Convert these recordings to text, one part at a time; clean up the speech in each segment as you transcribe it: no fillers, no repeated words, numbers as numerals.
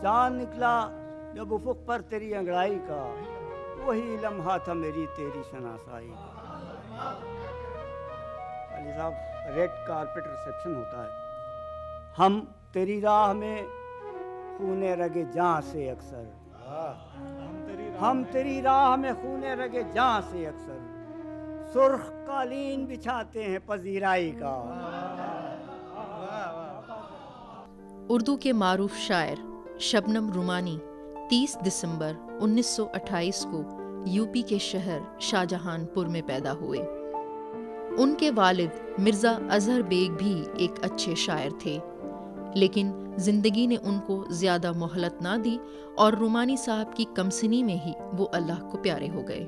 چاند نکلا جب افق پر تیری انگڑائی کا، وہی لمحہ تھا میری تیری شناسائی کا۔ علی صاحب، ریڈ کارپٹ ریسیپشن ہوتا ہے۔ ہم تیری راہ میں خون رگ جاں سے اکثر، ہم تیری راہ میں خون رگ جاں سے اکثر سرخ قالین بچھاتے ہیں پذیرائی کا۔ اردو کے معروف شاعر شبنم رومانی 30 دسمبر 1928 کو یو پی کے شہر شاہجہان پور میں پیدا ہوئے۔ ان کے والد مرزا اظہر بیگ بھی ایک اچھے شاعر تھے، لیکن زندگی نے ان کو زیادہ مہلت نہ دی اور رومانی صاحب کی کمسنی میں ہی وہ اللہ کو پیارے ہو گئے۔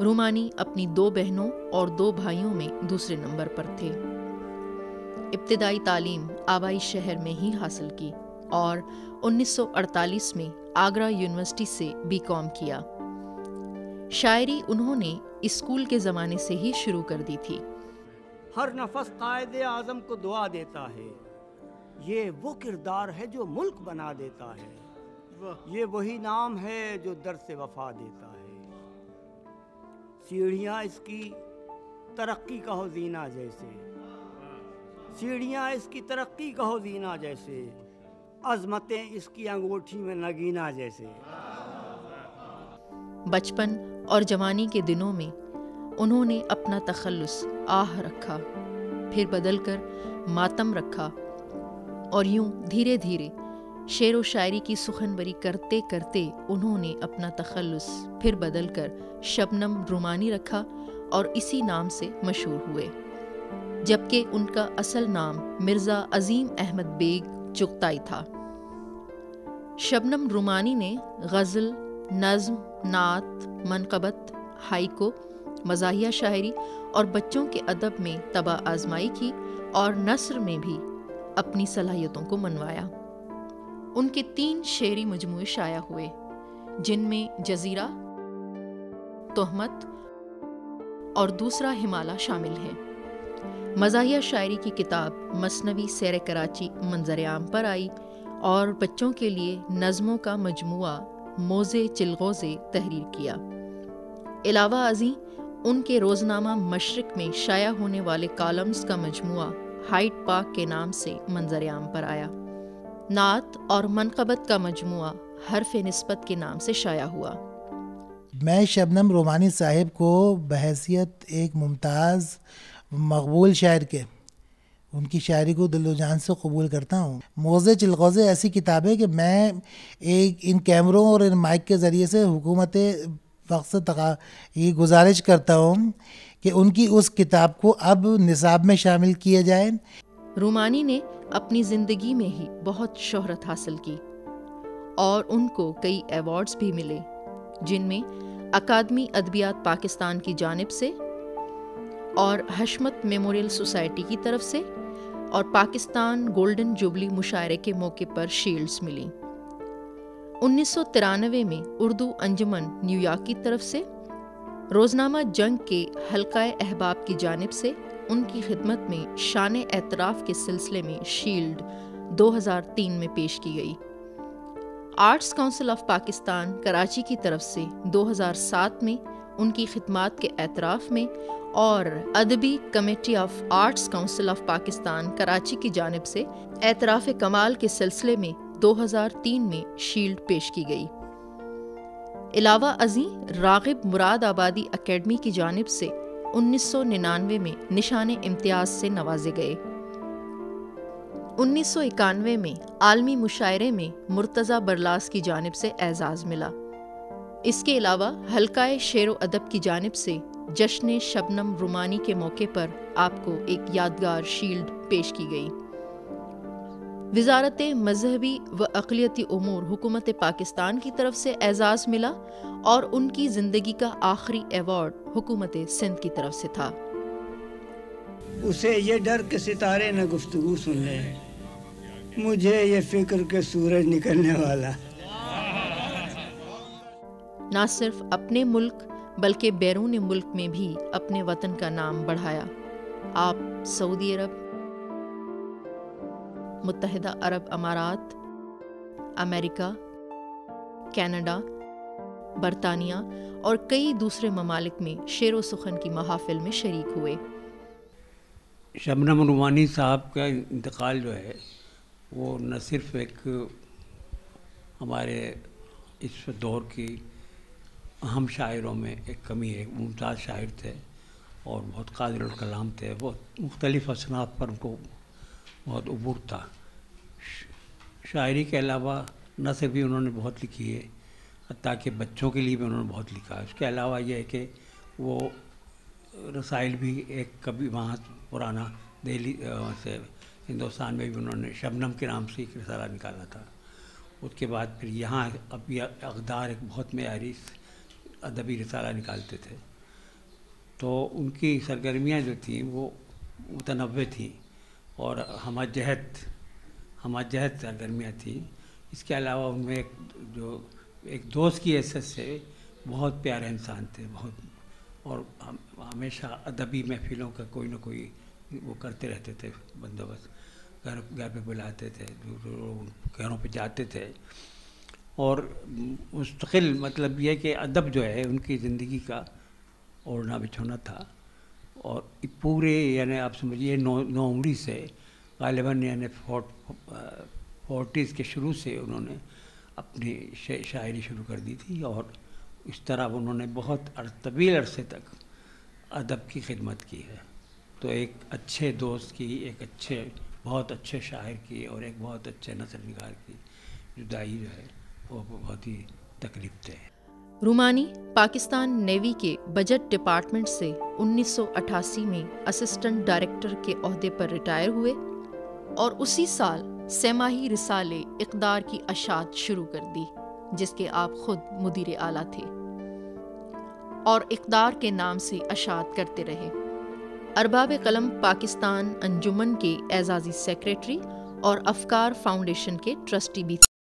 رومانی اپنی 2 بہنوں اور 2 بھائیوں میں دوسرے نمبر پر تھے۔ ابتدائی تعلیم آبائی شہر میں ہی حاصل کی اور 1948 میں آگرہ یونیورسٹی سے BCom کیا۔ شاعری انہوں نے اسکول کے زمانے سے ہی شروع کر دی تھی۔ ہر نفس قائد اعظم کو دعا دیتا ہے، یہ وہ کردار ہے جو ملک بنا دیتا ہے، یہ وہی نام ہے جو درس وفا دیتا ہے۔ سیڑھیاں اس کی ترقی کا حزینہ جیسے، سیڑھیاں اس کی ترقی کا حزینہ جیسے، عظمتیں اس کی انگوٹھی میں نگینہ جیسے۔ بچپن اور جوانی کے دنوں میں انہوں نے اپنا تخلص آہ رکھا، پھر بدل کر ماتم رکھا، اور یوں دھیرے دھیرے شعر و شاعری کی سخنوری کرتے کرتے انہوں نے اپنا تخلص پھر بدل کر شبنم رومانی رکھا اور اسی نام سے مشہور ہوئے، جبکہ ان کا اصل نام مرزا عظیم احمد بیگ چغتائی تھا۔ شبنم رومانی نے غزل، نظم، نعت، منقبت، ہائیکو، مزاحیہ شاعری اور بچوں کے ادب میں طبع آزمائی کی اور نثر میں بھی اپنی صلاحیتوں کو منوایا۔ ان کے 3 شعری مجموعے شائع ہوئے، جن میں جزیرہ، تہمت اور دوسرا ہمالہ شامل ہیں۔ مزاحیہ شاعری کی کتاب مثنوی سیر کراچی منظر عام پر آئی اور بچوں کے لیے نظموں کا مجموعہ موزے چلغوزے تحریر کیا۔ علاوہ ازیں ان کے روزنامہ مشرق میں شائع ہونے والے کالمز کا مجموعہ ہائیڈ پارک کے نام سے منظر عام پر آیا۔ نعت اور منقبت کا مجموعہ حرف نسبت کے نام سے شائع ہوا۔ میں شبنم رومانی صاحب کو بحیثیت ایک ممتاز مقبول شاعر کے ان کی شاعری کو دل و جان سے قبول کرتا ہوں۔ موزے چلغوزے ایسی کتاب ہے کہ میں ان کیمروں اور ان مائک کے ذریعے سے حکومت وقت سے یہ گزارش کرتا ہوں کہ ان کی اس کتاب کو اب نصاب میں شامل کیا جائے۔ رومانی نے اپنی زندگی میں ہی بہت شہرت حاصل کی اور ان کو کئی ایوارڈز بھی ملے، جن میں اکادمی ادبیات پاکستان کی جانب سے اور حشمت میموریل سوسائٹی کی طرف سے اور پاکستان گولڈن جوبلی مشاعرے کے موقع پر شیلڈز ملیں۔ 1993 میں اردو انجمن نیو یارک کی طرف سے، روزنامہ جنگ کے حلقہ احباب کی جانب سے ان کی خدمت میں شان اعتراف کے سلسلے میں شیلڈ 2003 میں پیش کی گئی۔ Arts council of Pakistan Karachi کی طرف سے 2007 میں ان کی خدمات کے اعتراف میں اور ادبی committee of arts council of Pakistan Karachi کی جانب سے اعتراف کمال کے سلسلے میں 2003 میں شیلڈ پیش کی گئی۔ علاوہ ازیں راغب مراد آبادی اکیڈمی کی جانب سے 1999 میں نشان امتیاز سے نوازے گئے۔ 1991 میں عالمی مشاعرے میں مرتضی برلاس کی جانب سے اعزاز ملا۔ اس کے علاوہ حلقہ شعر و ادب کی جانب سے جشن شبنم رومانی کے موقع پر آپ کو ایک یادگار شیلڈ پیش کی گئی۔ وزارت مذہبی و اقلیتی امور حکومت پاکستان کی طرف سے اعزاز ملا اور ان کی زندگی کا آخری ایوارڈ حکومت سندھ کی طرف سے تھا۔ اسے یہ ڈر کہ ستارے نہ گفتگو سن لیں، مجھے یہ فکر کہ سورج نکلنے والا۔ نہ صرف اپنے ملک بلکہ بیرون ملک میں بھی اپنے وطن کا نام بڑھایا۔ آپ سعودی عرب، متحدہ عرب امارات، امریکہ، کینیڈا، برطانیہ اور کئی دوسرے ممالک میں شعر و سخن کی محافل میں شریک ہوئے۔ شبنم رومانی صاحب کا انتقال جو ہے وہ نہ صرف ایک ہمارے اس دور کی اہم شاعروں میں ایک کمی ہے، ممتاز شاعر تھے اور بہت قادر الکلام تھے، بہت مختلف اصناف پر ان کو بہت عبور تھا۔ شاعری کے علاوہ نثر بھی انہوں نے بہت لکھی ہے، حتیٰ کہ بچوں کے لیے بھی انہوں نے بہت لکھا ہے۔ اس کے علاوہ یہ ہے کہ وہ رسائل بھی ایک کبھی وہاں پرانا دہلی سے ہندوستان میں بھی انہوں نے شبنم کے نام سے ایک رسالہ نکالا تھا۔ اس کے بعد پھر یہاں اب یہ اقدار ایک بہت معیاری ادبی رسالہ نکالتے تھے، تو ان کی سرگرمیاں جو تھیں وہ متنوع تھیں اور ہمہ جہت سرگرمیاں تھیں۔ اس کے علاوہ ان میں ایک دوست کی حیثیت سے بہت پیارے انسان تھے، بہت، اور ہمیشہ ادبی محفلوں کا کوئی نہ کوئی وہ کرتے رہتے تھے بندوبست، گھر پہ بلاتے تھے، گھروں پہ جاتے تھے، اور مستقل مطلب یہ کہ ادب جو ہے ان کی زندگی کا اوڑھنا بچھونا تھا۔ اور پورے یعنی آپ سمجھیے نو عمری سے غالباً یعنی 40s کے شروع سے انہوں نے اپنی شاعری شروع کر دی تھی، اور اس طرح انہوں نے بہت طویل عرصے تک ادب کی خدمت کی ہے۔ تو ایک اچھے دوست کی، ایک بہت اچھے شاعر کی اور ایک بہت اچھے نثر نگار کی جدائی جو ہے وہ بہت ہی تکلیف دہ ہے۔ رومانی پاکستان نیوی کے بجٹ ڈپارٹمنٹ سے 1988 میں اسسٹنٹ ڈائریکٹر کے عہدے پر ریٹائر ہوئے اور اسی سال سہ ماہی رسالے اقدار کی اشاعت شروع کر دی، جس کے آپ خود مدیر اعلیٰ تھے، اور اقدار کے نام سے اشاعت کرتے رہے۔ ارباب قلم پاکستان انجمن کے اعزازی سیکریٹری اور افکار فاؤنڈیشن کے ٹرسٹی بھی تھے۔